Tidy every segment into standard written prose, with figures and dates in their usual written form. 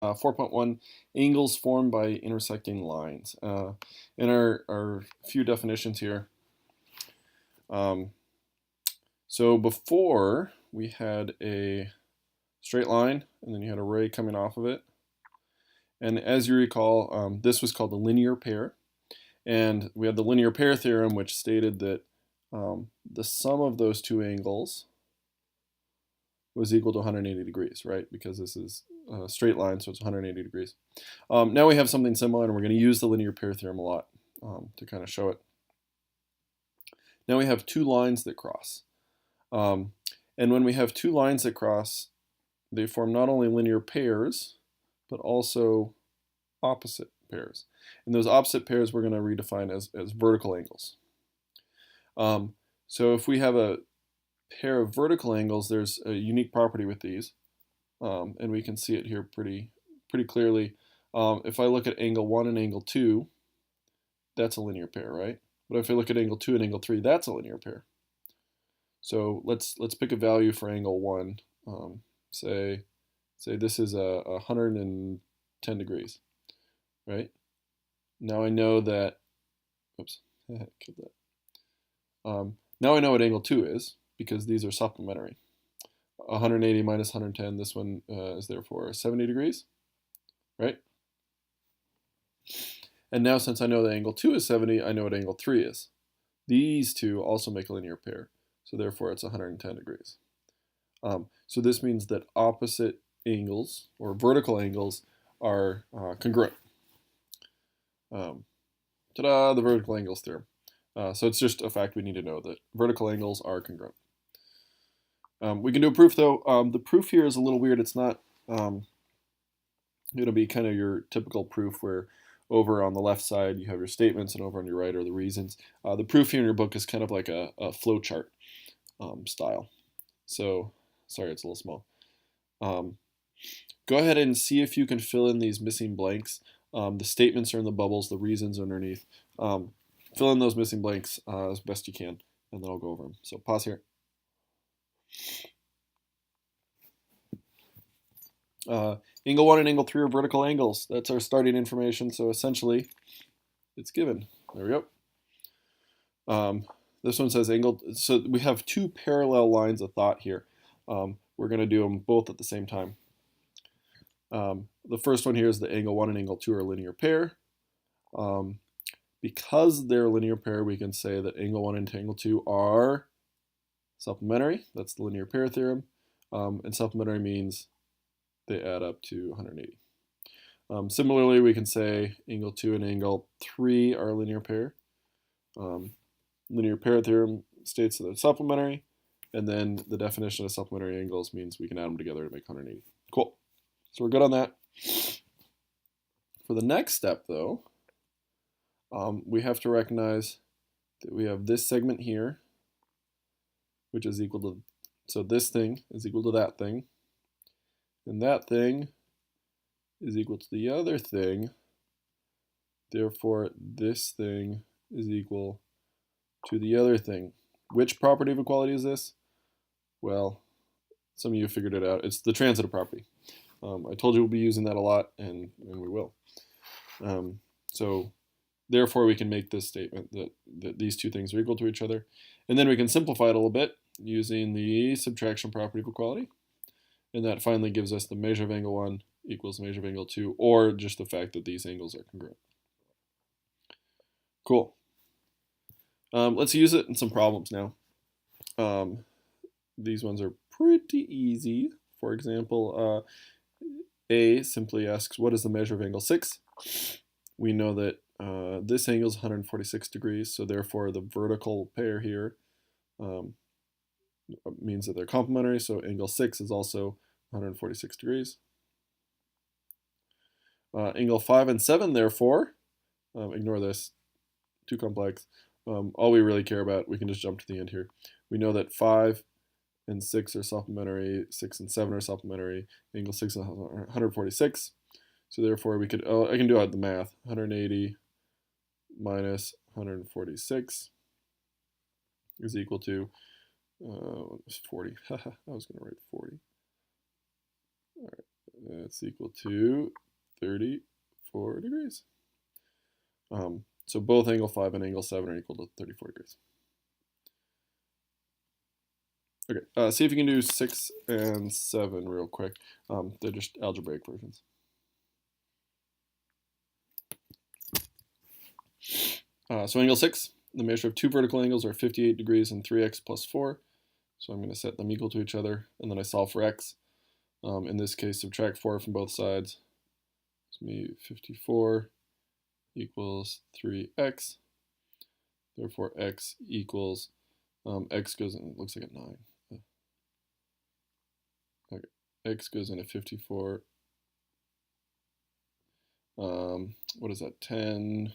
4.1 angles formed by intersecting lines. In our few definitions here, um, so before we had a straight line and then you had a ray coming off of it. And as you recall, this was called a linear pair. And we had the linear pair theorem, which stated that the sum of those two angles was equal to 180 degrees, right? Because this is a straight line, so it's 180 degrees. Now we have something similar, and we're going to use the linear pair theorem a lot to kind of show it. Now we have two lines that cross. And when we have two lines that cross, they form not only linear pairs, but also opposite pairs. And those opposite pairs we're going to redefine as vertical angles. So if we have a pair of vertical angles, there's a unique property with these, and we can see it here pretty clearly. If I look at angle 1 and angle 2, that's a linear pair, right? But if I look at angle 2 and angle 3, that's a linear pair. So let's pick a value for angle 1. Say this is 110 degrees, right? Now I know that, oops, killed that. Now I know what angle 2 is, because these are supplementary. 180 minus 110, this one is therefore 70 degrees, right? And now since I know that angle 2 is 70, I know what angle 3 is. These two also make a linear pair, so therefore it's 110 degrees. So this means that opposite angles, or vertical angles, are congruent. Ta-da, the vertical angles theorem. So it's just a fact we need to know, that vertical angles are congruent. We can do a proof though. The proof here is a little weird. It's not, it'll be kind of your typical proof where over on the left side you have your statements and over on your right are the reasons. The proof here in your book is kind of like a flow chart style. So, sorry, it's a little small. Go ahead and see if you can fill in these missing blanks. The statements are in the bubbles, the reasons are underneath. Fill in those missing blanks as best you can, and then I'll go over them. So pause here. Angle 1 and angle 3 are vertical angles. That's our starting information, so essentially it's given. There we go. This one says angle, so we have two parallel lines of thought here. We're going to do them both at the same time. The first one here is the angle 1 and angle 2 are a linear pair. Because they're a linear pair, we can say that angle 1 and angle 2 are supplementary. That's the linear pair theorem. And supplementary means they add up to 180. Similarly, we can say angle 2 and angle 3 are a linear pair. Linear pair theorem states that they're supplementary, and then the definition of supplementary angles means we can add them together to make 180. Cool. So we're good on that. For the next step, though, we have to recognize that we have this segment here, which is equal to, so this thing is equal to that thing, and that thing is equal to the other thing. Therefore, this thing is equal to the other thing. Which property of equality is this? Well, some of you figured it out. It's the transitive property. I told you we'll be using that a lot, and we will. So therefore, we can make this statement that these two things are equal to each other. And then we can simplify it a little bit using the subtraction property of equality. And that finally gives us the measure of angle 1 equals the measure of angle 2, or just the fact that these angles are congruent. Cool. Let's use it in some problems now. These ones are pretty easy. For example, A simply asks, what is the measure of angle 6? We know that this angle is 146 degrees, so therefore the vertical pair here means that they're complementary, so angle 6 is also 146 degrees. Angle 5 and 7, therefore, ignore this, too complex. All we really care about, we can just jump to the end here. We know that 5 and 6 are supplementary, 6 and 7 are supplementary, angle 6 is 146. So therefore we could, I can do out the math, 180 minus 146 is equal to 40. I was going to write 40. All right, It's equal to 34 degrees. So both angle 5 and angle 7 are equal to 34 degrees. Okay, see if you can do 6 and 7 real quick. They're just algebraic versions. So angle 6, the measure of two vertical angles are 58 degrees and 3x plus 4. So I'm going to set them equal to each other, and then I solve for x. In this case, subtract 4 from both sides. It's me 54 equals 3x. Therefore, x equals, x goes in, it looks like a 9. Okay, x goes into 54. What is that, 10,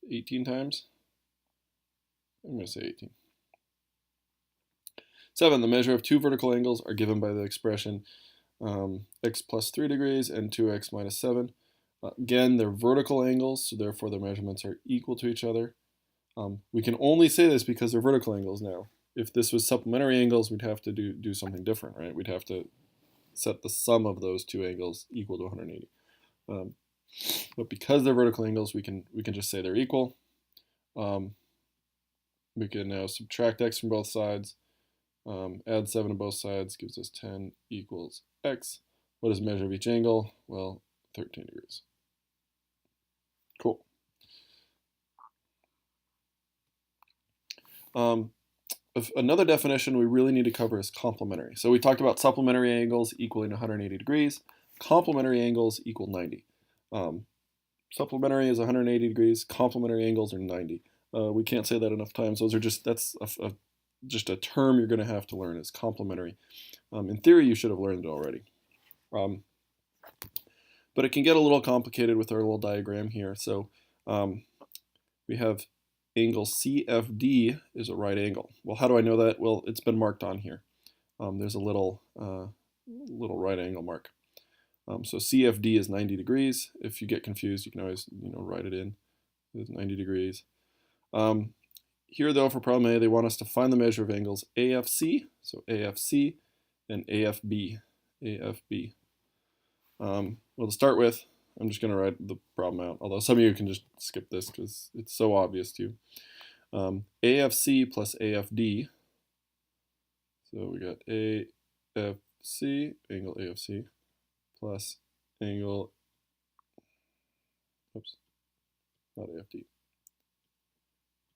18 times? I'm going to say 18. 7, the measure of two vertical angles are given by the expression x plus 3 degrees and 2x minus 7. Again, they're vertical angles, so therefore their measurements are equal to each other. We can only say this because they're vertical angles now. If this was supplementary angles, we'd have to do something different, right? We'd have to set the sum of those two angles equal to 180. But because they're vertical angles, we can just say they're equal. We can now subtract x from both sides. Add 7 to both sides gives us 10 equals x. What is the measure of each angle? Well, 13 degrees. Cool. Another definition we really need to cover is complementary. So we talked about supplementary angles equaling 180 degrees. Complementary angles equal 90. Supplementary is 180 degrees. Complementary angles are 90. We can't say that enough times. Those are that's just a term you're going to have to learn is complementary. In theory, you should have learned it already. But it can get a little complicated with our little diagram here. So we have angle CFD is a right angle. Well, how do I know that? Well, it's been marked on here. There's a little right angle mark. So CFD is 90 degrees. If you get confused, you can always write it in. It's 90 degrees. Here, though, for problem A, they want us to find the measure of angles AFC, so AFC, and AFB, AFB. Well, to start with, I'm just going to write the problem out, although some of you can just skip this because it's so obvious to you. AFC plus AFD, so we got AFC, angle AFC, plus angle, oops, not AFD,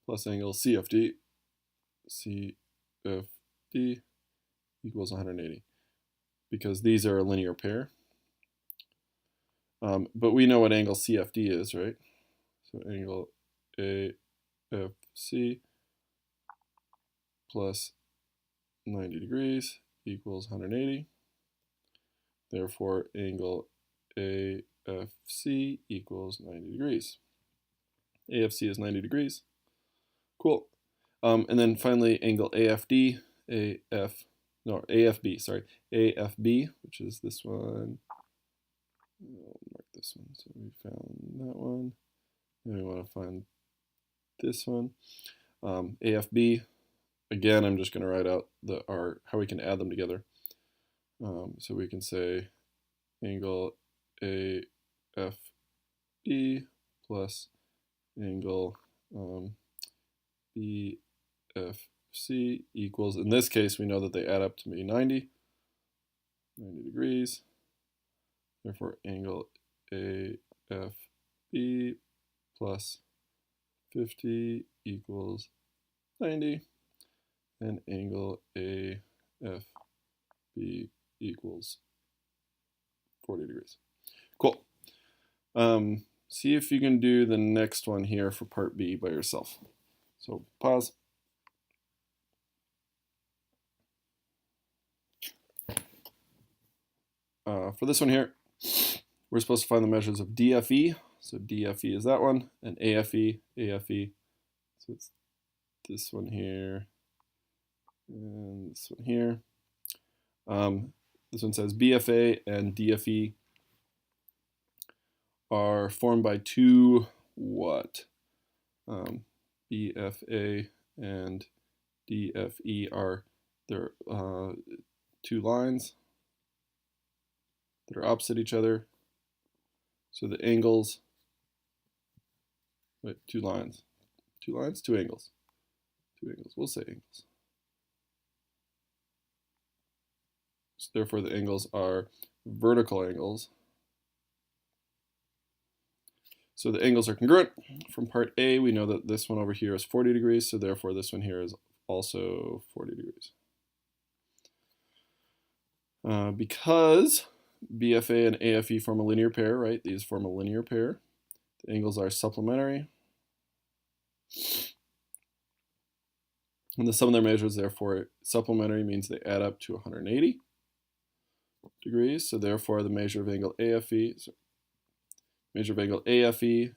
plus angle CFD, CFD equals 180, because these are a linear pair. But we know what angle CFD is, right? So angle AFC plus 90 degrees equals 180. Therefore, angle AFC equals 90 degrees. AFC is 90 degrees. Cool. And then finally, angle AFD, AFB, sorry, AFB, which is this one. I'll mark this one. So we found that one. And we want to find this one. AFB, again, I'm just going to write out how we can add them together. So we can say angle AFB plus angle BFC equals, in this case, we know that they add up to be 90 degrees. Therefore, angle AFB plus 50 equals 90, and angle AFB equals 40 degrees. Cool. See if you can do the next one here for part B by yourself. So pause. For this one here, we're supposed to find the measures of DFE. So DFE is that one, and AFE, AFE. So it's this one here, and this one here. This one says BFA and DFE are formed by two what? BFA and DFE are two lines. that are opposite each other. So the angles, wait, two angles. We'll say angles. So therefore the angles are vertical angles. So the angles are congruent. From part A, we know that this one over here is 40 degrees, so therefore this one here is also 40 degrees. Because BFA and AFE form a linear pair, right? These form a linear pair. The angles are supplementary. And the sum of their measures, therefore, supplementary means they add up to 180 degrees. So therefore, the measure of angle AFE,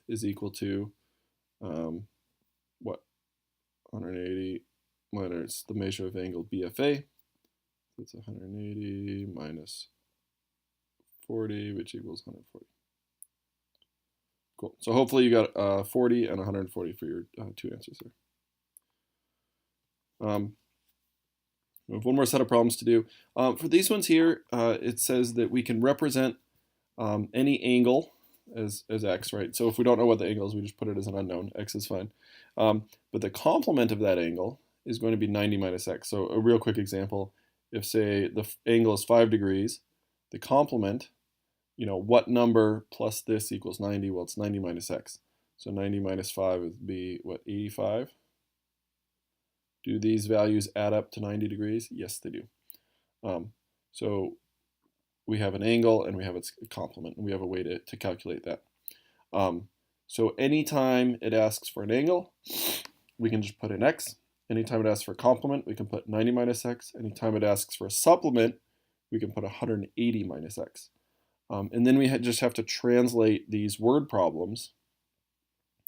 is equal to what? 180 minus the measure of angle BFA. That's 180 minus 40, which equals 140. Cool. So hopefully you got 40 and 140 for your two answers there. We have one more set of problems to do. For these ones here, it says that we can represent any angle as x, right? So if we don't know what the angle is, we just put it as an unknown. X is fine. But the complement of that angle is going to be 90 minus x. So a real quick example, if say the angle is 5 degrees, the complement, what number plus this equals 90? Well, it's 90 minus x. So 90 minus 5 would be, what, 85? Do these values add up to 90 degrees? Yes, they do. So we have an angle and we have its complement, and we have a way to calculate that. So anytime it asks for an angle, we can just put in x. Anytime it asks for a complement, we can put 90 minus x. Anytime it asks for a supplement, we can put 180 minus x. And then we just have to translate these word problems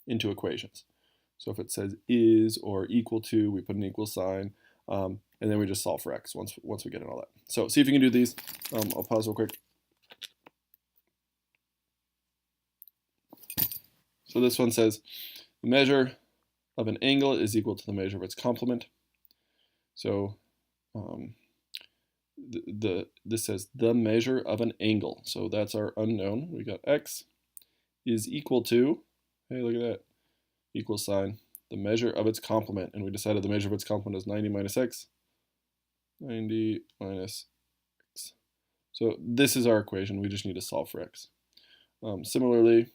into equations. So if it says is or equal to, we put an equal sign, and then we just solve for x once we get in all that. So see if you can do these. I'll pause real quick. So this one says the measure of an angle is equal to the measure of its complement. So this says the measure of an angle. So that's our unknown. We got x is equal to, hey, look at that, equal sign, the measure of its complement. And we decided the measure of its complement is 90 minus x. 90 minus x. So this is our equation. We just need to solve for x. Similarly,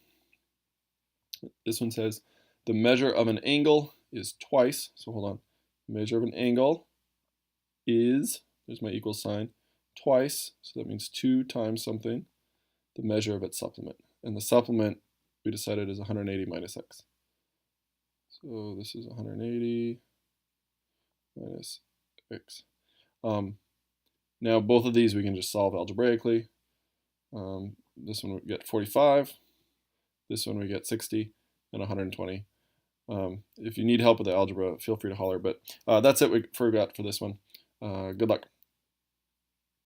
this one says the measure of an angle is twice. So hold on. Measure of an angle is, there's my equal sign, twice. So that means 2 times something, the measure of its supplement. And the supplement we decided is 180 minus x. So this is 180 minus x. Now both of these we can just solve algebraically. This one we get 45. This one we get 60 and 120. If you need help with the algebra, feel free to holler. But that's it we forgot for this one. Good luck.